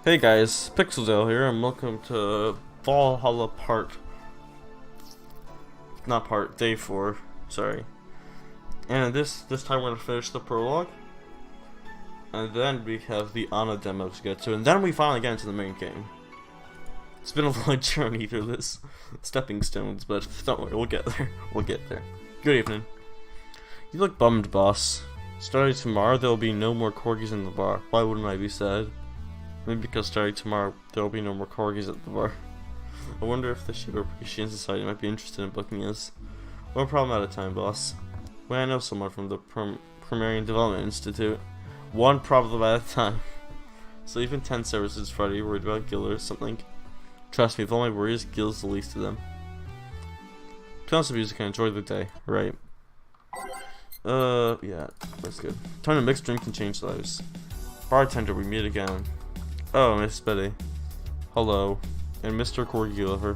Hey guys, Pixeldale here, and welcome to Valhalla Day 4, sorry. And this time we're gonna finish the prologue, and then we have the Ana demo to get to, and then we finally get into the main game. It's been a long journey through this stepping stones, but don't worry, we'll get there. We'll get there. Good evening. You look bummed, boss. Starting tomorrow, there will be no more corgis in the bar. Why wouldn't I be sad? Maybe because starting tomorrow, there will be no more corgis at the bar. I wonder if the Shiba Appreciation Society might be interested in booking us. One problem at a time, boss. Well, I know someone from the Primarian Development Institute. One problem at a time. So even 10 services Friday, worried about Gil or something. Trust me, if all my worries, Gil's the least of them. Put on some music and enjoy the day, right? Yeah, that's good. Time to mix drink can change lives. Bartender, we meet again. Oh, Miss Betty. Hello. And Mr. Corgi Lover.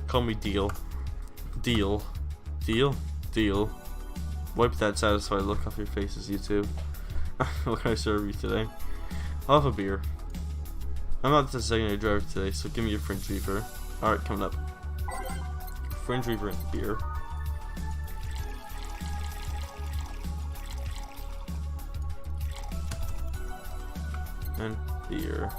Call me Deal. Deal. Deal? Deal. Wipe that satisfied look off your faces, you two. What can I serve you today? I'll have a beer. I'm not the designated driver today, so give me your Fringe Reaver. Alright, coming up. Fringe Reaver and beer. And beer.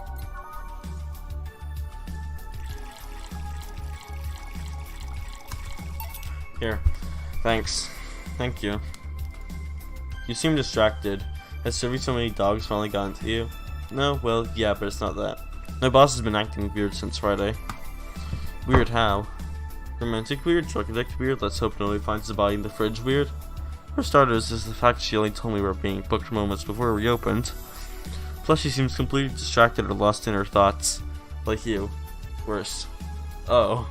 Here. Thanks. Thank you. You seem distracted. Has serving so many dogs finally gotten to you? No? Well, yeah, but it's not that. My boss has been acting weird since Friday. Weird how? Romantic weird? Drug addict weird? Let's hope nobody finds the body in the fridge weird? For starters, is the fact she only told me we were being booked moments before we opened. Plus, she seems completely distracted or lost in her thoughts. Like you. Worse. Oh.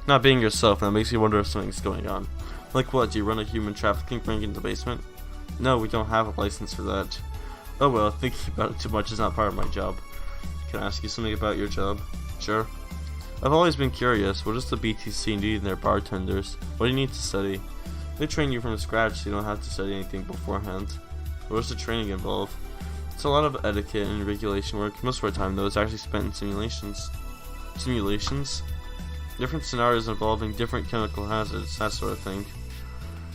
Not being yourself, and that makes me wonder if something's going on. Like what, do you run a human trafficking ring in the basement? No, we don't have a license for that. Oh well, thinking about it too much is not part of my job. Can I ask you something about your job? Sure. I've always been curious, what does the BTC need in their bartenders? What do you need to study? They train you from scratch so you don't have to study anything beforehand. What does the training involve? It's a lot of etiquette and regulation work. Most of our time though is actually spent in simulations. Simulations? Different scenarios involving different chemical hazards, that sort of thing.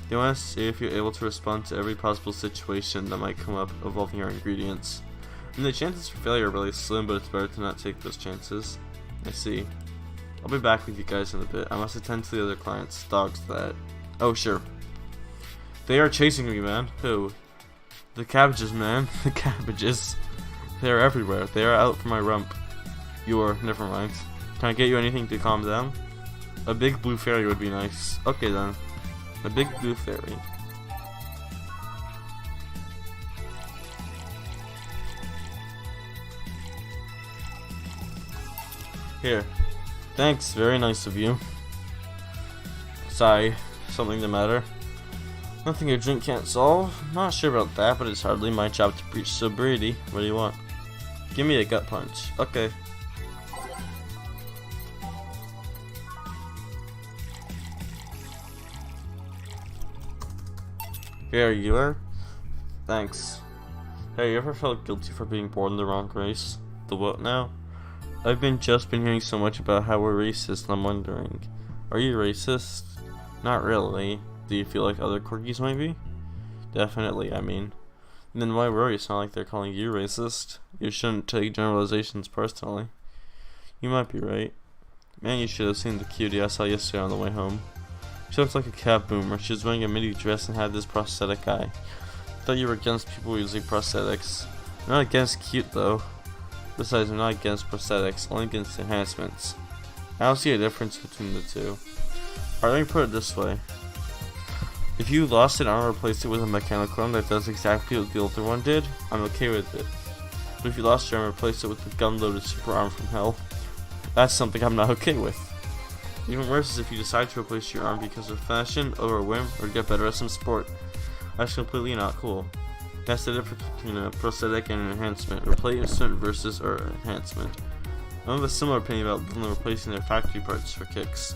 They want to see if you're able to respond to every possible situation that might come up involving your ingredients. And the chances for failure are really slim, but it's better to not take those chances. I see. I'll be back with you guys in a bit. I must attend to the other clients. Dogs, that. Oh, sure. They are chasing me, man. Who? The cabbages, man. The cabbages. They are everywhere. They are out for my rump. Never mind. Can I get you anything to calm down? A big blue fairy would be nice. Okay then. A big blue fairy. Here. Thanks, very nice of you. Sorry, something the matter? Nothing your drink can't solve? Not sure about that, but it's hardly my job to preach sobriety. What do you want? Give me a gut punch. Okay. Here you are. Thanks. Hey, you ever felt guilty for being born in the wrong race? The what now? I've just been hearing so much about how we're racist, and I'm wondering, are you racist? Not really. Do you feel like other corgis might be? Definitely, I mean. And then why worry? It's not like they're calling you racist. You shouldn't take generalizations personally. You might be right. Man, you should have seen the cutie I saw yesterday on the way home. She looked like a cat boomer. She was wearing a midi dress and had this prosthetic eye. I thought you were against people using prosthetics. I'm not against cute though. Besides, I'm not against prosthetics, only against enhancements. I don't see a difference between the two. Alright, let me put it this way. If you lost an arm and replaced it with a mechanical arm that does exactly what the older one did, I'm okay with it. But if you lost your arm and replaced it with a gun-loaded super arm from hell, that's something I'm not okay with. Even worse is if you decide to replace your arm because of fashion, over a whim, or to get better at some sport. That's completely not cool. That's the difference between a prosthetic and an enhancement. Replacement versus enhancement. I have a similar opinion about them replacing their factory parts for kicks.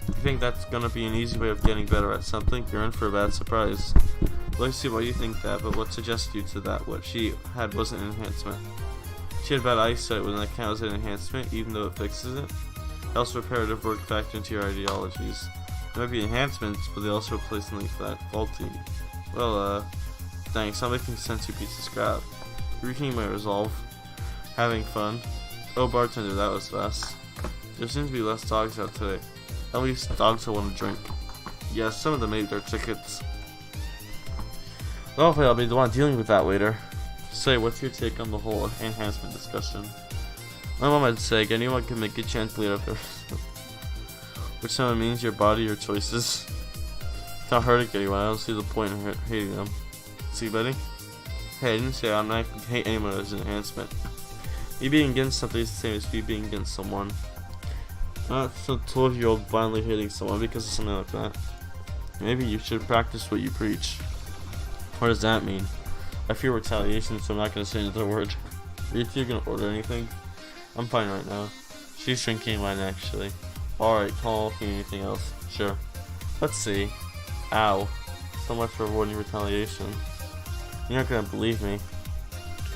If you think that's gonna be an easy way of getting better at something, you're in for a bad surprise. Let's see why you think that, but what suggests you to that? What she had was an enhancement. She had bad eyesight when that counts as an enhancement, even though it fixes it. Also, reparative work factor into your ideologies. There might be enhancements, but they also replace something that faulty. Well, thanks. I'm making sense, you piece of scrap. You're weakening my resolve. Having fun. Oh, bartender, that was fast. There seems to be less dogs out today. At least dogs will want to drink. Yes, some of them ate their tickets. Hopefully I'll be the one dealing with that later. Say, what's your take on the whole enhancement discussion? My mom had said anyone can make a chance later if which someone means your body, your choices. It's not hurting anyone, I don't see the point in hating them. See, buddy? Hey, I didn't say I'm not going to hate anyone as an enhancement. Me being against something is the same as me being against someone. Not some 12-year-old blindly hating someone because of something like that. Maybe you should practice what you preach. What does that mean? I fear retaliation, so I'm not going to say another word. Are you two going to order anything? I'm fine right now. She's drinking wine, actually. Alright, call me anything else. Sure. Let's see. Ow. So much for avoiding retaliation. You're not going to believe me.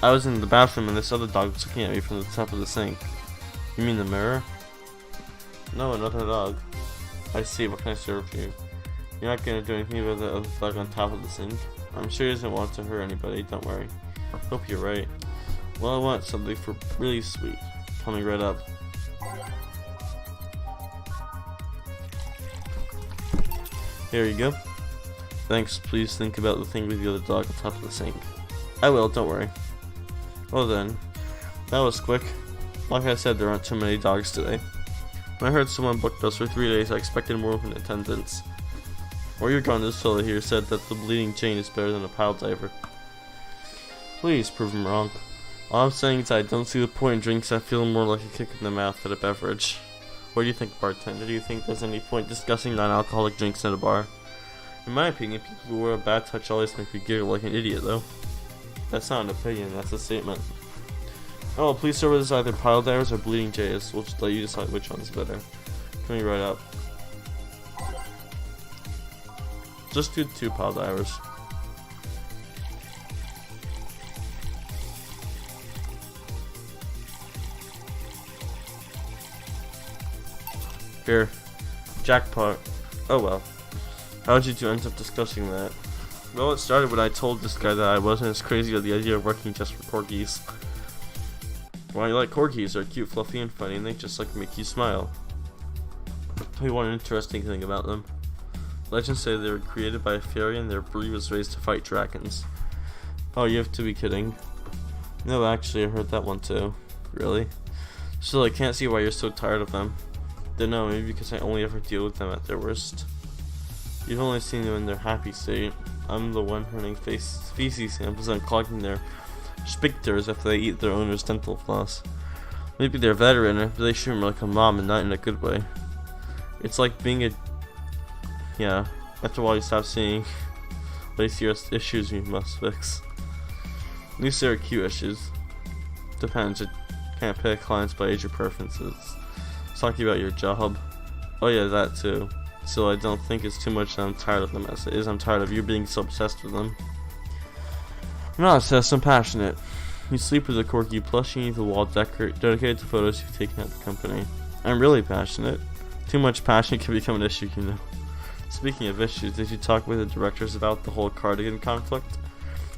I was in the bathroom and this other dog was looking at me from the top of the sink. You mean the mirror? No, another dog. I see. What can I serve you? You're not going to do anything about the other dog on top of the sink? I'm sure he doesn't want to hurt anybody, don't worry. Hope you're right. Well, I want something for really sweet. Coming right up. Here you go. Thanks, please think about the thing with the other dog on top of the sink. I will, don't worry. Well then, that was quick. Like I said, there aren't too many dogs today. When I heard someone booked us for 3 days, I expected more of an attendance. Where you're going, this fellow here said that the Bleeding Jane is better than a pile diver. Please prove him wrong. All I'm saying is I don't see the point in drinks that feel more like a kick in the mouth than a beverage. What do you think, bartender? Do you think there's any point discussing non-alcoholic drinks at a bar? In my opinion, people who wear a bad touch always make me giggle like an idiot, though. That's not an opinion, that's a statement. Oh, please serve us either pile divers or bleeding jays. We'll just let you decide which one's better. Coming right up. Just do 2 pile divers. Here. Jackpot. Oh well. How did you two end up discussing that? Well, it started when I told this guy that I wasn't as crazy with the idea of working just for corgis. Why you like corgis? They're cute, fluffy, and funny, and they just like make you smile. I'll tell you one interesting thing about them. Legends say they were created by a fairy and their breed was raised to fight dragons. Oh, you have to be kidding. No, actually, I heard that one too. Really? Still, I can't see why you're so tired of them. Don't know, maybe because I only ever deal with them at their worst. You've only seen them in their happy state. I'm the one running feces samples and clogging their sphincters after they eat their owner's dental floss. Maybe they're veteran, but they treat me like a mom and not in a good way. It's like being a... Yeah, after a while you stop seeing they see issues you must fix. At least they're cute issues. Depends, you can't pick clients by age or preferences. Let's talk about your job. Oh yeah, that too. So I don't think it's too much that I'm tired of them as it is. I'm tired of you being so obsessed with them. I'm not obsessed, I'm passionate. You sleep with a corgi plushie beneath the wall dedicated to photos you've taken at the company. I'm really passionate. Too much passion can become an issue, you know. Speaking of issues, did you talk with the directors about the whole cardigan conflict?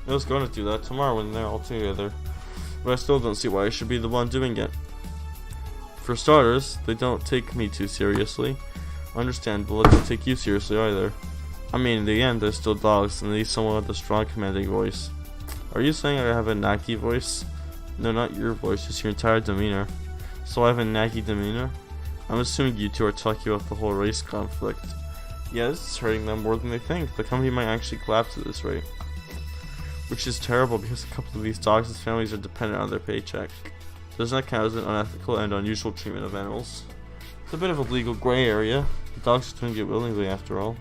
I was going to do that tomorrow when they're all together, but I still don't see why I should be the one doing it. For starters, they don't take me too seriously. Understandable, they don't take you seriously either. I mean, in the end, they're still dogs, and they need someone with a strong, commanding voice. Are you saying I have a naggy voice? No, not your voice, just your entire demeanor. So I have a naggy demeanor? I'm assuming you two are talking about the whole race conflict. Yeah, this is hurting them more than they think. The company might actually collapse at this rate. Which is terrible because a couple of these dogs' families are dependent on their paycheck. Doesn't that count as an unethical and unusual treatment of animals? It's a bit of a legal gray area. The dogs are doing it willingly after all.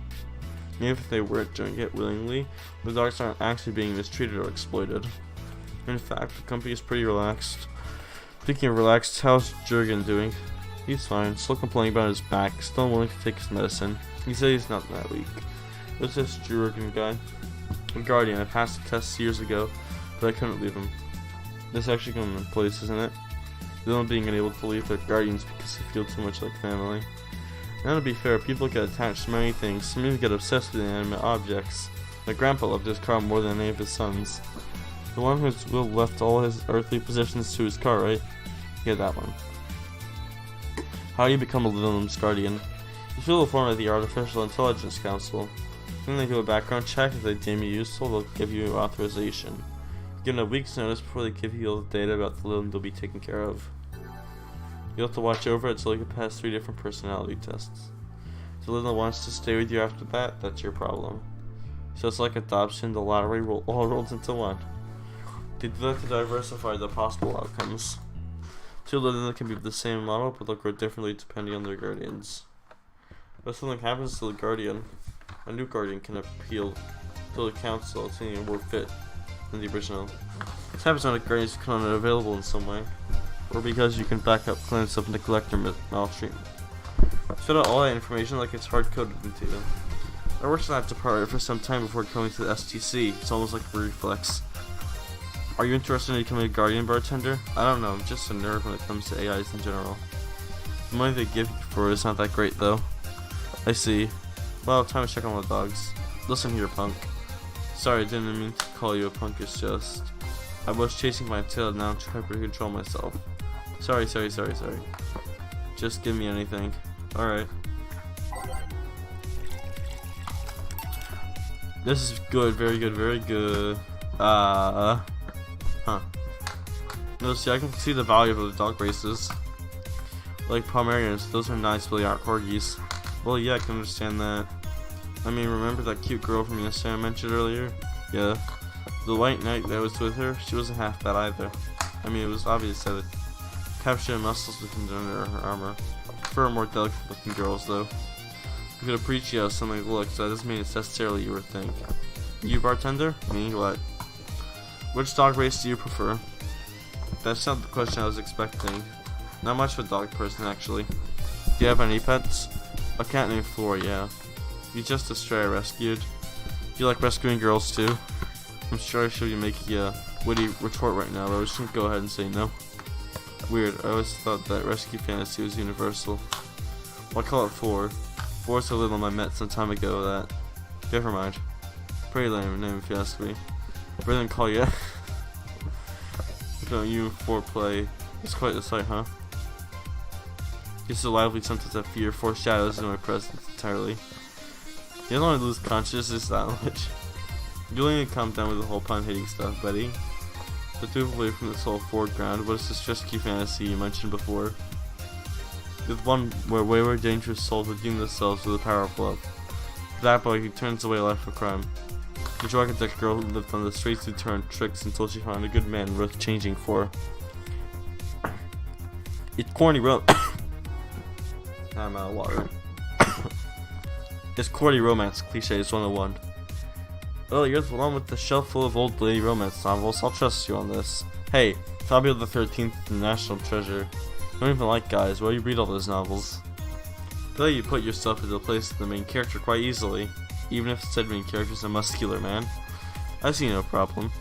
Even if they weren't doing it willingly, the dogs aren't actually being mistreated or exploited. In fact, the company is pretty relaxed. Speaking of relaxed, how's Jurgen doing? He's fine, still complaining about his back, still willing to take his medicine. He said he's not that weak. What's this Jurgen guy? A guardian. I passed the test years ago, but I couldn't leave him. This actually comes in place, isn't it? Them being unable to leave their guardians because they feel too much like family. Now to be fair, people get attached to many things, some even get obsessed with inanimate objects. My grandpa loved his car more than any of his sons. The one whose will left all his earthly possessions to his car, right? Yeah, that one. How do you become a Lilim's guardian? You fill a form at the Artificial Intelligence Council. Then they do a background check. If they deem you useful, they'll give you authorization. Given a week's notice before they give you all the data about the Lilim they'll be taken care of. You'll have to watch over it so you can pass 3 different personality tests. If the Lilim wants to stay with you after that, that's your problem. So it's like adoption, the lottery all rolled into one. They do that to diversify the possible outcomes. 2 Lilim can be of the same model, but they'll grow differently depending on their guardians. If something happens to the guardian, a new guardian can appeal to the council, seeing more fit than the original. This happens when a guardian is unavailable in some way, or because you can back up claims of neglect or maltreatment. Spit out all that information like it's hard-coded into them. I worked in that department for some time before going to the STC. It's almost like a reflex. Are you interested in becoming a guardian bartender? I don't know, I'm just a nerd when it comes to AIs in general. The money they give you for it is not that great though. I see. Well, time to check on the dogs. Listen here, punk. Sorry, I didn't mean to call you a punk, it's just... I was chasing my tail, now I'm trying to control myself. Sorry. Just give me anything. Alright. This is good, very good. Huh. No, see, I can see the value of the dog races. Like Pomeranians, those are nice, but they aren't corgis. Well, yeah, I can understand that. I mean, remember that cute girl from yesterday I mentioned earlier? Yeah. The white knight that was with her, she wasn't half bad either. I mean, it was obvious that it captured muscles within under her armor. I prefer more delicate looking girls, though. You could appreciate how something looks, that doesn't mean it's necessarily your thing. You, bartender? Me, what? Which dog race do you prefer? That's not the question I was expecting. Not much of a dog person, actually. Do you have any pets? A cat named Flora, yeah. He's just a stray I rescued. You like rescuing girls too? I'm sure I should be making a witty retort right now, but I was just gonna go ahead and say no. Weird, I always thought that rescue fantasy was universal. Well, I call it Floor. Floor's a Lilim I met some time ago that... Never mind. Pretty lame name if you ask me. Rather than call you... Don't you foreplay? It's quite the sight, huh? Just a lively sense of fear foreshadows in my presence entirely. You don't want to lose consciousness that much. You only need to calm down with the whole pun hating stuff, buddy. But move away from this whole foreground. What is this rescue fantasy you mentioned before? With one where wayward, dangerous souls redeem themselves with the power of love. For that boy who turns away life for crime. The architect girl who lived on the streets who turned tricks until she found a good man worth changing for. It's corny I'm out of water. It's corny romance cliches 101. Oh, you're the one with the shelf full of old lady romance novels. I'll trust you on this. Hey, Fabio the 13th, the national treasure. I don't even like guys. Why do you read all those novels? I feel like you put yourself into the place of the main character quite easily, even if said main character is a muscular man. I see no problem.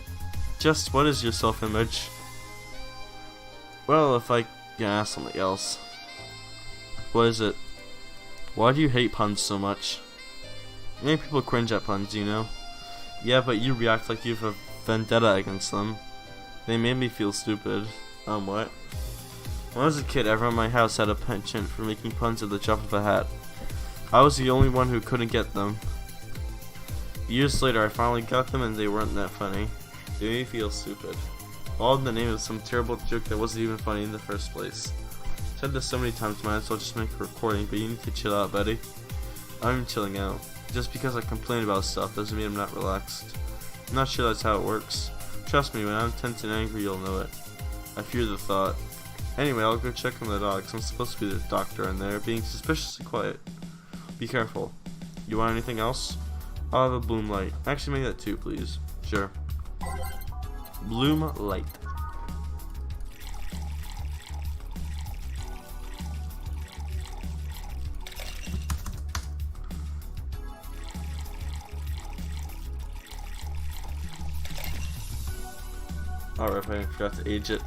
Just what is your self-image? Well, if I can ask something else. What is it? Why do you hate puns so much? Many people cringe at puns, you know? Yeah, but you react like you have a vendetta against them. They made me feel stupid. What? When I was a kid, everyone in my house had a penchant for making puns at the drop of a hat. I was the only one who couldn't get them. Years later, I finally got them and they weren't that funny. They made me feel stupid. All in the name of some terrible joke that wasn't even funny in the first place. I've said this so many times, might as well just make a recording, but you need to chill out, buddy. I'm even chilling out. Just because I complain about stuff doesn't mean I'm not relaxed. I'm not sure that's how it works. Trust me, when I'm tense and angry, you'll know it. I fear the thought. Anyway, I'll go check on the dogs. I'm supposed to be the doctor and they're being suspiciously quiet. Be careful. You want anything else? I'll have a bloom light. Actually, make that too, please. Sure. Bloom light. Alright, I forgot to age it.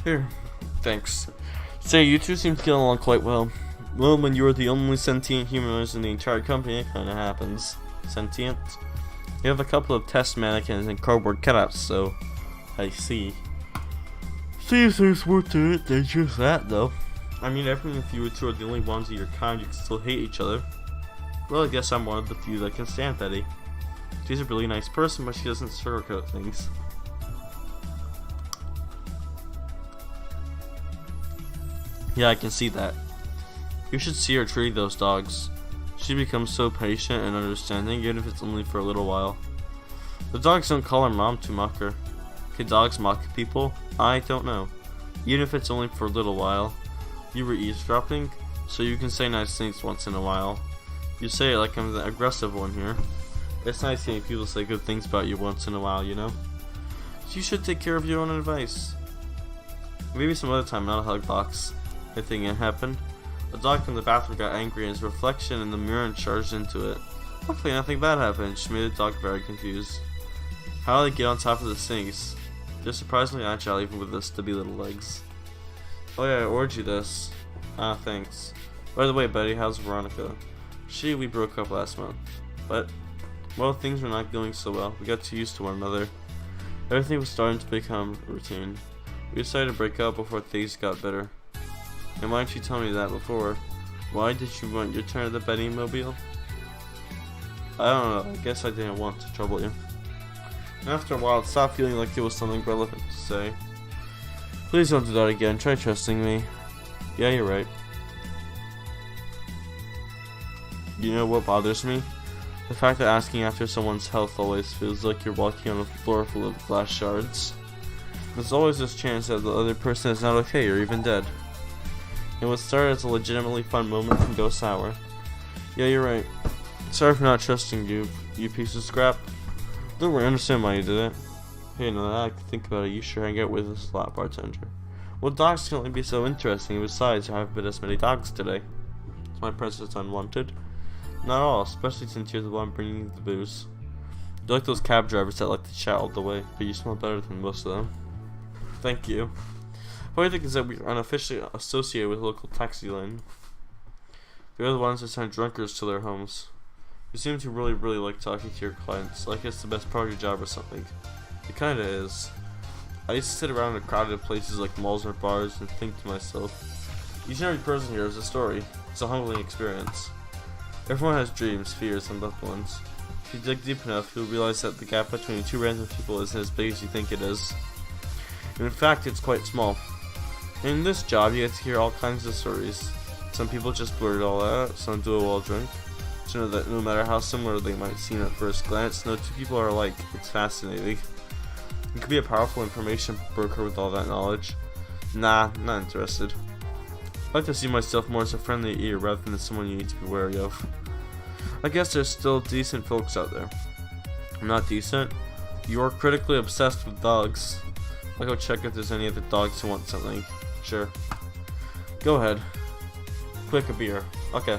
Here, thanks. Say, you two seem to get along quite well. Well, when you're the only sentient humanoids in the entire company, it kinda happens. Sentient? You have a couple of test mannequins and cardboard cutouts, so I see. See if there's more to it than just that, though. I mean, even if you two are the only ones of your kind, you can still hate each other. Well, I guess I'm one of the few that can stand Betty. She's a really nice person, but she doesn't sugarcoat things. Yeah, I can see that. You should see her treat those dogs. She becomes so patient and understanding, even if it's only for a little while. The dogs don't call her mom to mock her. Can dogs mock people? I don't know. Even if it's only for a little while. You were eavesdropping, so you can say nice things once in a while. You say it like I'm the aggressive one here. It's nice hearing people say good things about you once in a while, you know? You should take care of your own advice. Maybe some other time, not a hug box. I think it happened. A dog from the bathroom got angry and his reflection in the mirror and charged into it. Luckily nothing bad happened, she made the dog very confused. How do they get on top of the sinks? They're surprisingly agile even with their stubby little legs. Oh yeah, I ordered you this. Ah, thanks. By the way, Betty, how's Veronica? We broke up last month. But, well, things were not going so well. We got too used to one another. Everything was starting to become routine. We decided to break up before things got better. And why didn't you tell me that before? Why did you want your turn at the Betty Mobile? I don't know, I guess I didn't want to trouble you. And after a while, it stopped feeling like there was something relevant to say. Please don't do that again, try trusting me. Yeah, you're right. You know what bothers me? The fact that asking after someone's health always feels like you're walking on a floor full of glass shards. There's always this chance that the other person is not okay or even dead. And what started as a legitimately fun moment can go sour. Yeah, you're right. Sorry for not trusting you, you piece of scrap. Don't worry, I understand why you did it. Hey, now that I think about it, you sure hang out with a slot bartender. Well, dogs can only be so interesting, besides, there haven't been as many dogs today. Is my presence unwanted? Not at all, especially since you're the one bringing the booze. You're like those cab drivers that like to chat all the way, but you smell better than most of them. Thank you. Funny thing is that we are unofficially associated with a local taxi line. They're the ones that send drunkards to their homes. You seem to really like talking to your clients, like it's the best part of your job or something. It kinda is. I used to sit around in crowded places like malls or bars and think to myself, each and every person here is a story. It's a humbling experience. Everyone has dreams, fears, and loved ones. If you dig deep enough, you'll realize that the gap between two random people isn't as big as you think it is. And in fact, it's quite small. In this job, you get to hear all kinds of stories. Some people just blurt it all out, some do it while drunk. To know that no matter how similar they might seem at first glance, no two people are alike. It's fascinating. You could be a powerful information broker with all that knowledge. Nah, not interested. I like to see myself more as a friendly ear rather than someone you need to be wary of. I guess there's still decent folks out there. I'm not decent. You're critically obsessed with dogs. I'll go check if there's any other dogs who want something. Sure. Go ahead. Quick, a beer. Okay.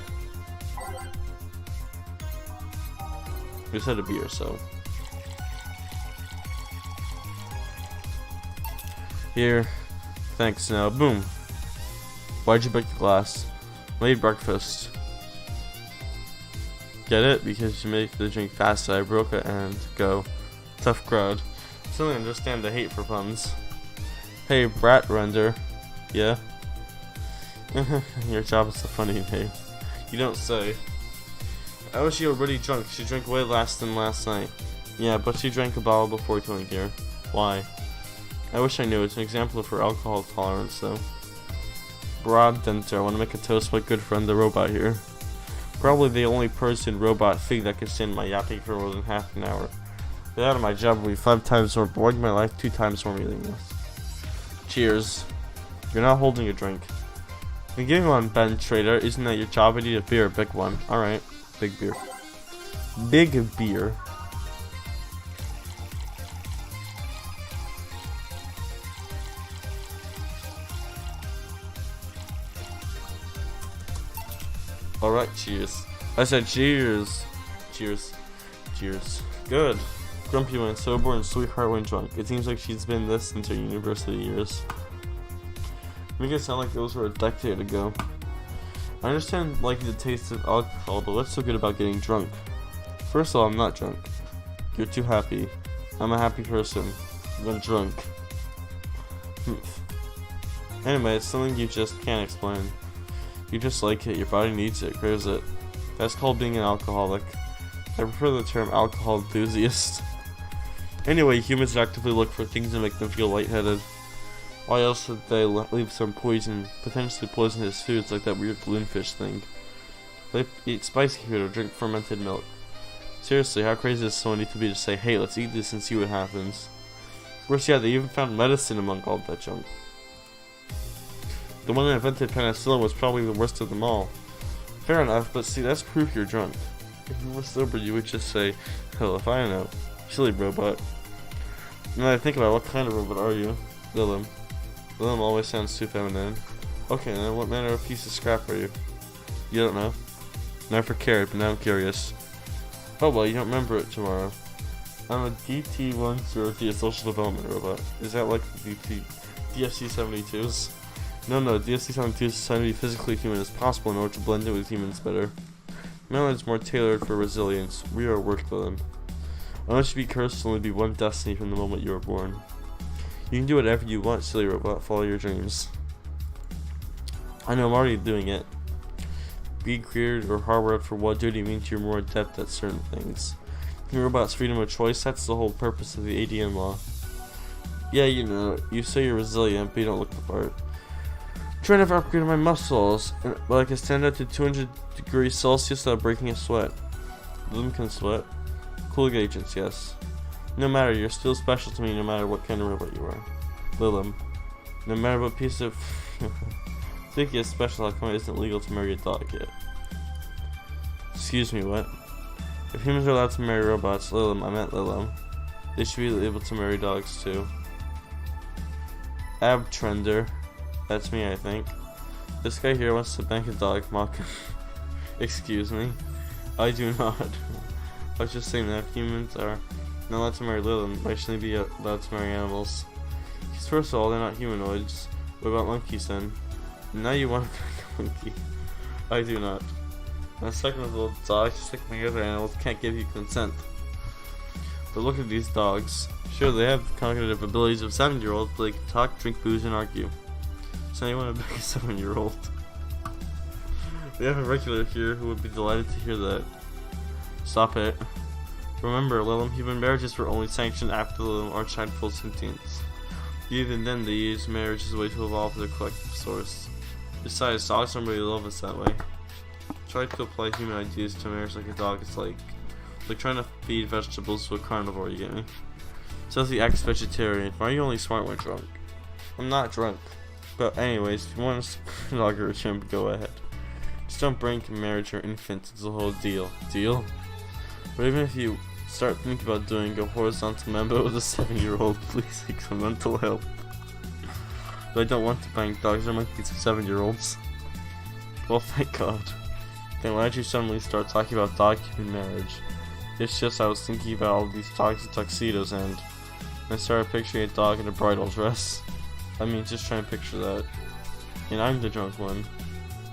You said a beer, so. Here. Thanks, now. Boom. Why'd you break the glass? Made breakfast. Get it? Because you make the drink fast, so I broke it and go. Tough crowd. Certainly understand the hate for puns. Hey, Brat Render. Yeah? Your job is so funny, hey. You don't say. I was she already drunk. She drank way less than last night. Yeah, but she drank a bottle before coming here. Why? I wish I knew. It's an example of her alcohol tolerance, though. Broad Denter. I want to make a toast to my good friend, the robot here. Probably the only person robot thing that can stand my yapping for more than half an hour. Without my job would be 5 times more boring, my life 2 times more meaningless. Cheers. You're not holding a drink. Been giving one, Ben Trader. Isn't that your job? I need a beer, a big one. Alright, big beer. Big beer. Alright, cheers. I said cheers. Cheers. Cheers. Good. Grumpy went sober and Sweetheart went drunk. It seems like she's been this since her university years. Make it sound like those were a decade ago. I understand liking the taste of alcohol, but what's so good about getting drunk? First of all, I'm not drunk. You're too happy. I'm a happy person. When drunk. Anyway, it's something you just can't explain. You just like it, your body needs it, craves it. That's called being an alcoholic. I prefer the term alcohol enthusiast. Anyway, humans actively look for things that make them feel lightheaded. Why else would they leave some potentially poisonous foods like that weird balloonfish thing? They eat spicy food or drink fermented milk. Seriously, how crazy does someone need to be to say, hey, let's eat this and see what happens? Of course, yeah, they even found medicine among all that junk. The one that invented penicillin was probably the worst of them all. Fair enough, but see, that's proof you're drunk. If you were sober, you would just say, hell if I know. Silly robot. Now that I think about it, what kind of robot are you? Lilim. Lilim always sounds too feminine. Okay, then what manner of piece of scrap are you? You don't know? Never cared, but now I'm curious. Oh well, you don't remember it tomorrow. I'm a DT-103, a social development robot. Is that like the DSC-72s? No, DSC-72s is trying to be physically human as possible in order to blend in with humans better. Mine is more tailored for resilience. We are worked with them. Unless you be cursed to only be one destiny from the moment you were born. You can do whatever you want, silly robot. Follow your dreams. I know I'm already doing it. Be cleared or hardwired for what duty means you're more adept at certain things. Your robot's freedom of choice, that's the whole purpose of the ADM law. Yeah, you know, you say you're resilient, but you don't look the part. I'm trying to upgrade my muscles, but I can stand up to 200 degrees Celsius without breaking a sweat. Lilim can sweat. Cooling agents, yes. No matter, you're still special to me no matter what kind of robot you are. Lilim. No matter what piece of... Speaking of special, how come it isn't legal to marry a dog yet? Excuse me, what? If humans are allowed to marry robots, Lilim, I meant Lilim. They should be able to marry dogs too. Abtrender. That's me, I think. This guy here wants to bank a dog, mock him. Excuse me. I do not. I was just saying that if humans are not allowed to marry Lilim, why shouldn't they be allowed to marry animals? Because first of all, they're not humanoids. What about monkeys then? Now you want to bank a monkey. I do not. And second of all, dogs, just like many other animals, can't give you consent. But look at these dogs. Sure, they have cognitive abilities of 7-year-olds, but they can talk, drink booze, and argue. So you want to bank a 7-year-old? We have a regular here who would be delighted to hear that. Stop it. Remember, Lilim, human marriages were only sanctioned after the Lilim are child full sentience. Even then, they use marriage as a way to evolve their collective source. Besides, dogs don't really love us that way. Try to apply human ideas to marriage like a dog is like trying to feed vegetables to a carnivore, you get me? Says the ex-vegetarian. Why are you only smart when drunk? I'm not drunk. But anyways, if you want to dog or a chimp, go ahead. Just don't bring marriage or infants, it's a whole deal. Deal? But even if you start thinking about doing a horizontal member with a 7-year-old, please seek some mental help. But I don't want to bang dogs or monkeys with 7-year-olds. Well, thank God. Then why did you suddenly start talking about dog-human marriage? It's just I was thinking about all these dogs in tuxedos and I started picturing a dog in a bridal dress. I mean, just try and picture that. And I'm the drunk one.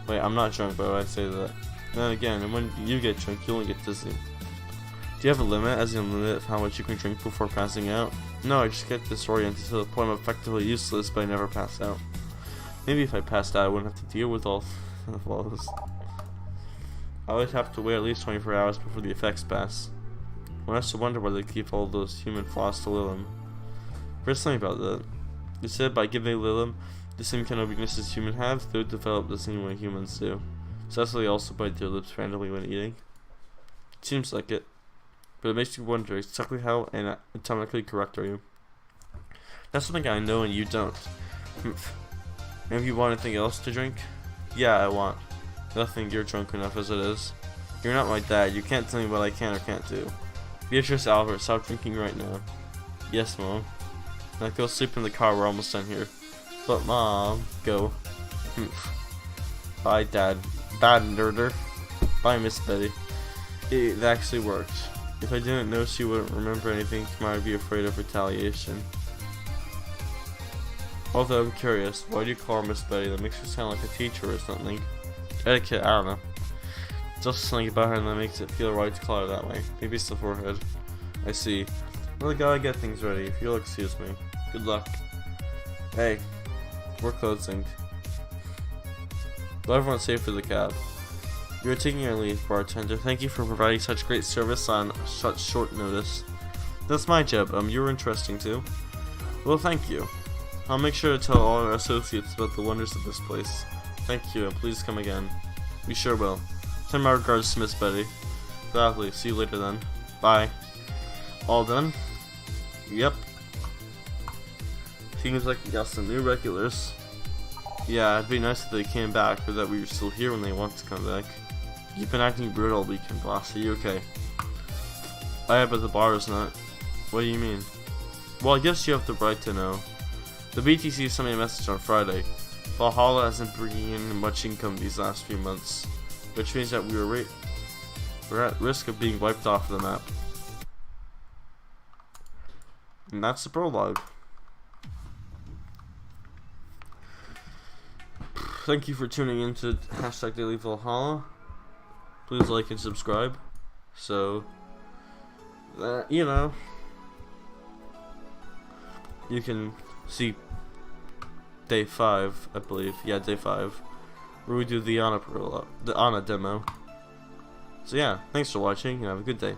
Wait, I'm not drunk, but I say that. Then again, and when you get drunk, you only get dizzy. Do you have a limit, as in a limit of how much you can drink before passing out? No, I just get disoriented to the point I'm effectively useless, but I never pass out. Maybe if I passed out, I wouldn't have to deal with all of this. I would have to wait at least 24 hours before the effects pass. One has to wonder why they keep all those human flaws to Lilim. First thing about that. They said by giving Lilim the same kind of weaknesses humans have, they would develop the same way humans do. So that's why they also bite their lips randomly when eating. Seems like it. But it makes you wonder exactly how anatomically correct are you? That's something I know and you don't. Maybe you want anything else to drink? Yeah, I want. Nothing, you're drunk enough as it is. You're not my dad, you can't tell me what I can or can't do. Beatrice Albert, stop drinking right now. Yes, Mom. Now go sleep in the car, we're almost done here. But Mom, go. Bye, Dad. Bad nerder. Bye, Miss Betty. It actually worked. If I didn't notice you wouldn't remember anything, you might be afraid of retaliation. Although I'm curious, why do you call her Miss Betty? That makes her sound like a teacher or something. Etiquette, I don't know. Just something about her that makes it feel right to call her that way. Maybe it's the forehead. I see. Well, I gotta get things ready, if you'll excuse me. Good luck. Hey, we're closing. Will everyone safe for the cab? You are taking your leave, bartender. Thank you for providing such great service on such short notice. That's my job. You were interesting too. Well, thank you. I'll make sure to tell all our associates about the wonders of this place. Thank you, and please come again. We sure will. Send my regards to Miss Betty. Gladly. See you later then. Bye. All done? Yep. Seems like we got some new regulars. Yeah, it'd be nice if they came back, or that we were still here when they want to come back. You've been acting brutal all weekend, boss. Are you okay? I but the bar is not. What do you mean? Well, I guess you have the right to know. The BTC sent me a message on Friday. Valhalla hasn't bringing in much income these last few months, which means that we're at risk of being wiped off the map. And that's the prologue. Thank you for tuning in to #Daily Valhalla. Please like and subscribe. So that you can see day 5, I believe. Yeah, day 5, where we do the Ana demo. So yeah, thanks for watching and have a good day.